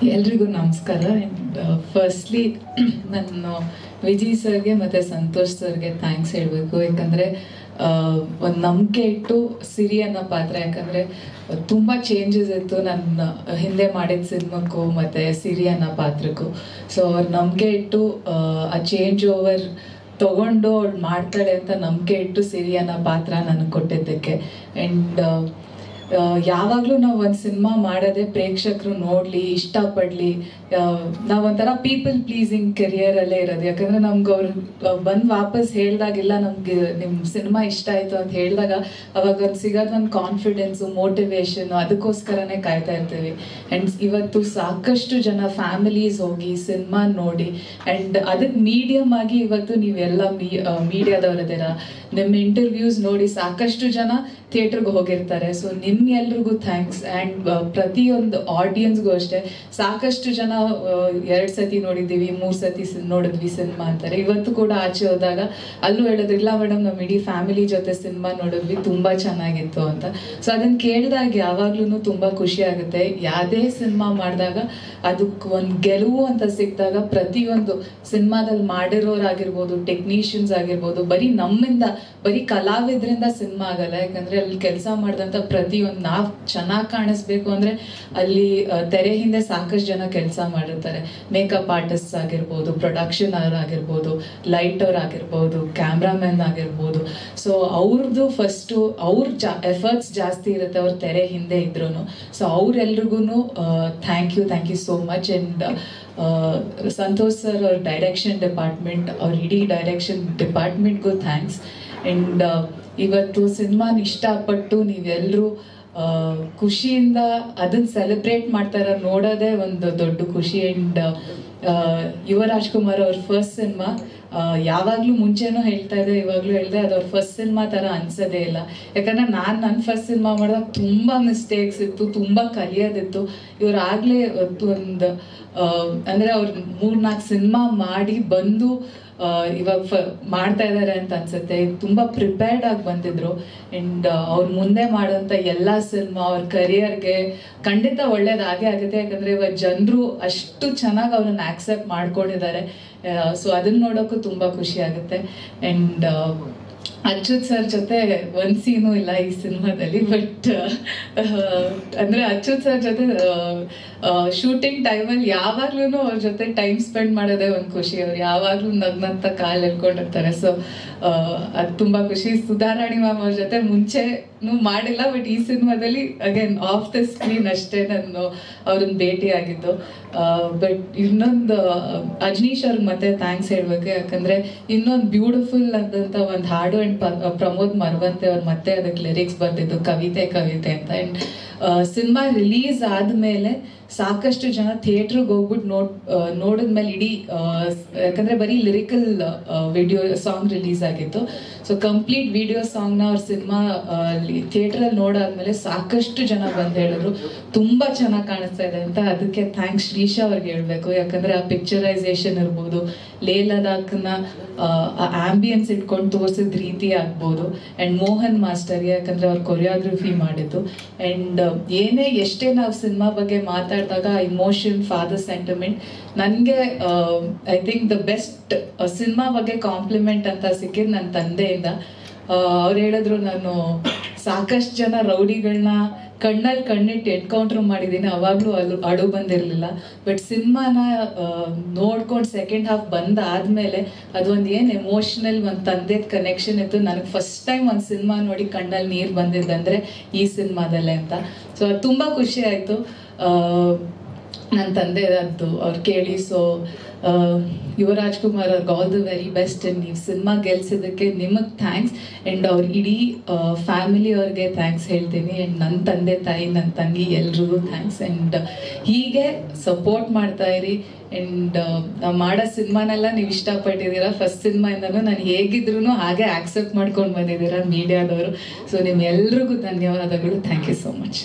ಎಲ್ರಿಗೂ ನಮಸ್ಕಾರ. And firstly ನಾನು ವಿಜಯ್ ಸರ್ಗೆ ಮತ್ತು ಸಂತೋಷ್ ಸರ್ಗೆ ಥ್ಯಾಂಕ್ಸ್ ಹೇಳಬೇಕು. ಯಾಕಂದರೆ ಒಂದು ನಂಬಿಕೆ ಇಟ್ಟು ಸಿರಿ ಅನ್ನೋ ಪಾತ್ರ, ಯಾಕಂದರೆ ತುಂಬ ಚೇಂಜಸ್ ಇತ್ತು ನನ್ನ ಹಿಂದೆ ಮಾಡಿದ ಸಿನಿಮಾಕ್ಕೂ ಮತ್ತು ಸಿರಿ ಅನ್ನೋ ಪಾತ್ರಕ್ಕೂ. ಸೊ ಅವ್ರು ನಂಬಿಕೆ ಇಟ್ಟು ಆ ಚೇಂಜ್ ಓವರ್ ತೊಗೊಂಡು ಅವಳು ಮಾಡ್ತಾಳೆ ಅಂತ ನಂಬಿಕೆ ಇಟ್ಟು ಸಿರಿ ಅನ್ನೋ ಪಾತ್ರ ನನಗೆ ಕೊಟ್ಟಿದ್ದಕ್ಕೆ. ಆ್ಯಂಡ್ ಯಾವಾಗಲೂ ನಾವು ಒಂದು ಸಿನಿಮಾ ಮಾಡೋದೇ ಪ್ರೇಕ್ಷಕರು ನೋಡಲಿ, ಇಷ್ಟಪಡಲಿ. ನಾವೊಂಥರ ಪೀಪಲ್ ಪ್ಲೀಸಿಂಗ್ ಕೆರಿಯರಲ್ಲೇ ಇರೋದು. ಯಾಕಂದರೆ ನಮ್ಗೆ ಅವ್ರು ಬಂದು ವಾಪಸ್ ಹೇಳಿದಾಗೆಲ್ಲ ನಮಗೆ ನಿಮ್ಮ ಸಿನಿಮಾ ಇಷ್ಟ ಆಯಿತು ಅಂತ ಹೇಳಿದಾಗ ಅವಾಗ ಒಂದು ಸಿಗೋದು ಒಂದು ಕಾನ್ಫಿಡೆನ್ಸು, ಮೋಟಿವೇಶನ್, ಅದಕ್ಕೋಸ್ಕರನೇ ಕಾಯ್ತಾ ಇರ್ತೀವಿ. ಆ್ಯಂಡ್ ಇವತ್ತು ಸಾಕಷ್ಟು ಜನ ಫ್ಯಾಮಿಲೀಸ್ ಹೋಗಿ ಸಿನಿಮಾ ನೋಡಿ, ಆ್ಯಂಡ್ ಅದಕ್ಕೆ ಮೀಡಿಯಮ್ ಆಗಿ ಇವತ್ತು ನೀವೆಲ್ಲ ಮೀಡಿಯಾದವರದಿರ, ನಿಮ್ಮ ಇಂಟರ್ವ್ಯೂಸ್ ನೋಡಿ ಸಾಕಷ್ಟು ಜನ ಥಿಯೇಟ್ರಿಗೆ ಹೋಗಿರ್ತಾರೆ. ಸೊ ನಿಮ್ಗೆಲ್ರಿಗೂ ಥ್ಯಾಂಕ್ಸ್. ಆ್ಯಂಡ್ ಪ್ರತಿಯೊಂದು ಆಡಿಯನ್ಸ್ಗೂ ಅಷ್ಟೇ. ಸಾಕಷ್ಟು ಜನ 2 ಸತಿ ನೋಡಿದ್ದೀವಿ, 3 ಸತಿ ನೋಡಿದ್ವಿ ಸಿನಿಮಾ ಅಂತಾರೆ. ಇವತ್ತು ಕೂಡ ಆಚೆ ಹೋದಾಗ ಅಲ್ಲೂ ಹೇಳಿದ್ರು, ಇಲ್ಲ ಮೇಡಮ್ ನಮ್ಮ ಇಡೀ ಫ್ಯಾಮಿಲಿ ಜೊತೆ ಸಿನಿಮಾ ನೋಡಿದ್ವಿ, ತುಂಬ ಚೆನ್ನಾಗಿತ್ತು ಅಂತ. ಸೊ ಅದನ್ನು ಕೇಳಿದಾಗ ಯಾವಾಗ್ಲೂ ತುಂಬ ಖುಷಿ ಆಗುತ್ತೆ. ಯಾವುದೇ ಸಿನಿಮಾ ಮಾಡಿದಾಗ ಅದಕ್ಕೆ ಒಂದು ಗೆಲುವು ಅಂತ ಸಿಕ್ಕಿದಾಗ ಪ್ರತಿಯೊಂದು ಸಿನಿಮಾದಲ್ಲಿ ಮಾಡಿರೋರಾಗಿರ್ಬೋದು, ಟೆಕ್ನಿಷಿಯನ್ಸ್ ಆಗಿರ್ಬೋದು, ಬರೀ ಕಲಾವಿದರಿಂದ ಸಿನಿಮಾ ಆಗಲ್ಲ. ಯಾಕಂದರೆ ಅಲ್ಲಿ ಕೆಲಸ ಮಾಡಿದಂಥ ಪ್ರತಿಯೊಂದು ನಾವು ಚೆನ್ನಾಗಿ ಕಾಣಿಸ್ಬೇಕು ಅಂದರೆ ಅಲ್ಲಿ ತೆರೆ ಹಿಂದೆ ಸಾಕಷ್ಟು ಜನ ಕೆಲಸ ಮಾಡಿರ್ತಾರೆ. ಮೇಕಪ್ ಆರ್ಟಿಸ್ಟ್ ಆಗಿರ್ಬೋದು, ಪ್ರೊಡಕ್ಷನ್ ಆಗಿರ್ಬೋದು, ಲೈಟ್ ಅವ್ರು ಆಗಿರ್ಬೋದು, ಕ್ಯಾಮ್ರಾಮನ್ ಆಗಿರ್ಬೋದು. ಸೊ ಅವ್ರದ್ದು ಫಸ್ಟು ಎಫರ್ಟ್ಸ್ ಜಾಸ್ತಿ ಇರುತ್ತೆ ಅವ್ರ ತೆರೆ ಹಿಂದೆ ಇದ್ರೂ. ಸೊ ಅವ್ರೆಲ್ರಿಗೂ thank you so much. And Santosh sir ಅವ್ರ ಡೈರೆಕ್ಷನ್ ಡಿಪಾರ್ಟ್ಮೆಂಟ್, ಅವ್ರ ಇಡೀ ಡೈರೆಕ್ಷನ್ ಡಿಪಾರ್ಟ್ಮೆಂಟ್ಗೂ ಥ್ಯಾಂಕ್ಸ್. ಆ್ಯಂಡ್ ಇವತ್ತು ಸಿನಿಮಾನ ಇಷ್ಟಪಟ್ಟು ನೀವೆಲ್ಲರೂ ಖುಷಿಯಿಂದ ಅದನ್ನು ಸೆಲೆಬ್ರೇಟ್ ಮಾಡ್ತಾರ ನೋಡೋದೇ ಒಂದು ದೊಡ್ಡ ಖುಷಿ. ಆ್ಯಂಡ್ ಯುವ ರಾಜ್ಕುಮಾರ್ ಅವ್ರ ಫಸ್ಟ್ ಸಿನಿಮಾ, ಯಾವಾಗಲೂ ಮುಂಚೆನೂ ಹೇಳ್ತಾ ಇದ್ದೆ, ಇವಾಗಲೂ ಹೇಳಿದೆ, ಅದು ಅವ್ರ ಫಸ್ಟ್ ಸಿನಿಮಾ ಥರ ಅನ್ಸೋದೇ ಇಲ್ಲ. ಯಾಕಂದರೆ ನನ್ನ ಫಸ್ಟ್ ಸಿನಿಮಾ ಮಾಡಿದಾಗ ತುಂಬ ಮಿಸ್ಟೇಕ್ಸ್ ಇತ್ತು, ತುಂಬ ಕಲಿಯೋದಿತ್ತು. ಇವ್ರು ಆಗಲೇ ಒಂದು ಅಂದರೆ ಅವ್ರು 3-4 ಸಿನಿಮಾ ಮಾಡಿ ಬಂದು ಇವಾಗ ಮಾಡ್ತಾ ಇದ್ದಾರೆ ಅಂತ ಅನ್ಸುತ್ತೆ. ತುಂಬ ಪ್ರಿಪೇರ್ಡ್ ಆಗಿ ಬಂದಿದ್ರು. ಆ್ಯಂಡ್ ಅವ್ರು ಮುಂದೆ ಮಾಡೋಂಥ ಎಲ್ಲ ಸಿನಿಮಾ ಅವ್ರ ಕರಿಯರ್ಗೆ ಖಂಡಿತ ಒಳ್ಳೇದಾಗೇ ಆಗುತ್ತೆ. ಯಾಕಂದರೆ ಇವಾಗ ಜನರು ಅಷ್ಟು ಚೆನ್ನಾಗಿ ಅವ್ರನ್ನ ಆಕ್ಸೆಪ್ಟ್ ಮಾಡ್ಕೊಂಡಿದ್ದಾರೆ. ಸೊ ಅದನ್ನ ನೋಡೋಕ್ಕೂ ತುಂಬ ಖುಷಿ ಆಗುತ್ತೆ. ಆ್ಯಂಡ್ ಅಚ್ಯುತ್ ಸರ್ ಜೊತೆ ಒಂದು ಸೀನು ಇಲ್ಲ ಈ ಸಿನಿಮಾದಲ್ಲಿ. ಬಟ್ ಅಂದರೆ ಅಚ್ಯುತ್ ಸರ್ ಜೊತೆ ಶೂಟಿಂಗ್ ಟೈಮಲ್ಲಿ ಯಾವಾಗ್ಲೂ ಅವ್ರ ಜೊತೆ ಟೈಮ್ ಸ್ಪೆಂಡ್ ಮಾಡೋದೇ ಒಂದು ಖುಷಿ. ಅವ್ರು ಯಾವಾಗಲೂ ನಗ್ನಂತ ಕಾಲು ಎಳ್ಕೊಂಡಿರ್ತಾರೆ. ಸೊ ಅದು ತುಂಬ ಖುಷಿ. ಸುಧಾರಾಣಿ ಮ್ಯಾಮ್ ಅವ್ರ ಜೊತೆ ಮುಂಚೆನೂ ಮಾಡಿಲ್ಲ, ಬಟ್ ಈ ಸಿನಿಮಾದಲ್ಲಿ ಅಗೇನ್ ಆಫ್ ದ ಸ್ಕ್ರೀನ್ ಅಷ್ಟೇ ನಾನು ಅವ್ರನ್ನ ಭೇಟಿ ಆಗಿದ್ದು. ಬಟ್ ಇನ್ನೊಂದು ಅಜ್ನೀಶ್ ಅವ್ರಿಗೆ ಮತ್ತೆ ಥ್ಯಾಂಕ್ಸ್ ಹೇಳಬೇಕು. ಯಾಕಂದರೆ ಇನ್ನೊಂದು ಬ್ಯೂಟಿಫುಲ್ ಆದಂಥ ಒಂದು ಹಾಡು. ಆ್ಯಂಡ್ ಪ್ರಮೋದ್ ಮರವಂತೆ ಅವ್ರು ಮತ್ತೆ ಅದಕ್ಕೆ ಲಿರಿಕ್ಸ್ ಬಂದಿದ್ದು ಕವಿತೆ ಅಂತ. ಆ್ಯಂಡ್ ಸಿನಿಮಾ ರಿಲೀಸ್ ಆದಮೇಲೆ ಸಾಕಷ್ಟು ಜನ ಥಿಯೇಟ್ರಿಗೆ ಹೋಗ್ಬಿಟ್ಟು ನೋಡಿದ್ಮೇಲೆ ಇಡೀ, ಯಾಕಂದರೆ ಬರೀ ಲಿರಿಕಲ್ ವಿಡಿಯೋ ಸಾಂಗ್ ರಿಲೀಸ್ ಆಗಿತ್ತು. ಸೊ ಕಂಪ್ಲೀಟ್ ವಿಡಿಯೋ ಸಾಂಗ್ನ ಅವ್ರ ಸಿನಿಮಾ ಥಿಯೇಟ್ರಲ್ಲಿ ನೋಡಾದ್ಮೇಲೆ ಸಾಕಷ್ಟು ಜನ ಬಂದು ಹೇಳಿದ್ರು ತುಂಬ ಚೆನ್ನಾಗಿ ಕಾಣಿಸ್ತಾ ಇದೆ ಅಂತ. ಅದಕ್ಕೆ ಥ್ಯಾಂಕ್ಸ್ ಶ್ರೀಶಾ ಅವ್ರಿಗೆ ಹೇಳಬೇಕು. ಯಾಕಂದರೆ ಆ ಪಿಕ್ಚರೈಸೇಷನ್ ಇರ್ಬೋದು, ಲೇ ಲದಾಖ್ನ ಆಂಬಿಯನ್ಸ್ ಇಟ್ಕೊಂಡು ತೋರಿಸಿದ ರೀತಿ ಆಗ್ಬೋದು, ಆ್ಯಂಡ್ ಮೋಹನ್ ಮಾಸ್ಟರ್ಗೆ, ಯಾಕಂದರೆ ಅವ್ರು ಕೊರಿಯೋಗ್ರಫಿ ಮಾಡಿದ್ದು. ಆ್ಯಂಡ್ ಎಷ್ಟೇ ನಾವು ಸಿನಿಮಾ ಬಗ್ಗೆ ಮಾತಾಡಿದಾಗ ಇಮೋಷನ್, ಫಾದರ್ ಸೆಂಟಿಮೆಂಟ್, ನನಗೆ I think the best cinema ಬಗ್ಗೆ ಕಾಂಪ್ಲಿಮೆಂಟ್ ಅಂತ ಸಿಕ್ಕಿದ್ದು ನನ್ನ ತಂದೆಯಿಂದ. ಅವ್ರು ಹೇಳಿದ್ರು, ನಾನು ಸಾಕಷ್ಟು ಜನ ರೌಡಿಗಳನ್ನ ಕಣ್ಣಲ್ಲಿ ಕಣ್ಣಿಟ್ಟು ಎನ್ಕೌಂಟ್ರ್ ಮಾಡಿದ್ದೀನಿ, ಅವಾಗಲೂ ಅಳು ಬಂದಿರಲಿಲ್ಲ. ಬಟ್ ಸಿನಿಮಾನ ನೋಡ್ಕೊಂಡು ಸೆಕೆಂಡ್ ಹಾಫ್ ಬಂದಾದಮೇಲೆ ಅದೊಂದು ಏನು ಎಮೋಷ್ನಲ್ ಒಂದು ತಂದೆದ ಕನೆಕ್ಷನ್ ಇತ್ತು. ನನಗೆ ಫಸ್ಟ್ ಟೈಮ್ ಒಂದು ಸಿನಿಮಾ ನೋಡಿ ಕಣ್ಣಲ್ಲಿ ನೀರು ಬಂದಿದ್ದಂದರೆ ಈ ಸಿನಿಮಾದಲ್ಲೇ ಅಂತ. ಸೊ ಅದು ತುಂಬ ಖುಷಿ ಆಯಿತು ನನ್ನ ತಂದೆದದ್ದು ಅವ್ರು ಕೇಳಿ. ಸೊ ಯುವ ರಾಜ್ಕುಮಾರ್ ಅವ್ರಿಗೆ ಆಲ್ ದಿ ವೆರಿ ಬೆಸ್ಟ್. ನೀವು ಸಿನಿಮಾ ಗೆಲ್ಸಿದ್ದಕ್ಕೆ ನಿಮಗೆ ಥ್ಯಾಂಕ್ಸ್. ಆ್ಯಂಡ್ ಅವ್ರ ಇಡೀ ಫ್ಯಾಮಿಲಿ ಅವ್ರಿಗೆ ಥ್ಯಾಂಕ್ಸ್ ಹೇಳ್ತೀನಿ. ಆ್ಯಂಡ್ ನನ್ನ ತಂದೆ ತಾಯಿ, ನನ್ನ ತಂಗಿ ಎಲ್ರಿಗೂ ಥ್ಯಾಂಕ್ಸ್. ಆ್ಯಂಡ್ ಹೀಗೆ ಸಪೋರ್ಟ್ ಮಾಡ್ತಾ ಇರಿ. ಆ್ಯಂಡ್ ನಾವು ಮಾಡೋ ಸಿನಿಮಾನೆಲ್ಲ ನೀವು ಇಷ್ಟಪಟ್ಟಿದ್ದೀರಾ. ಫಸ್ಟ್ ಸಿನಿಮಾಯಿಂದನೂ ನಾನು ಹೇಗಿದ್ರು ಹಾಗೆ ಆಕ್ಸೆಪ್ಟ್ ಮಾಡ್ಕೊಂಡು ಬಂದಿದ್ದೀರಾ ಮೀಡಿಯಾದವರು. ಸೊ ನಿಮ್ಮೆಲ್ರಿಗೂ ಧನ್ಯವಾದಗಳು. Thank you so much.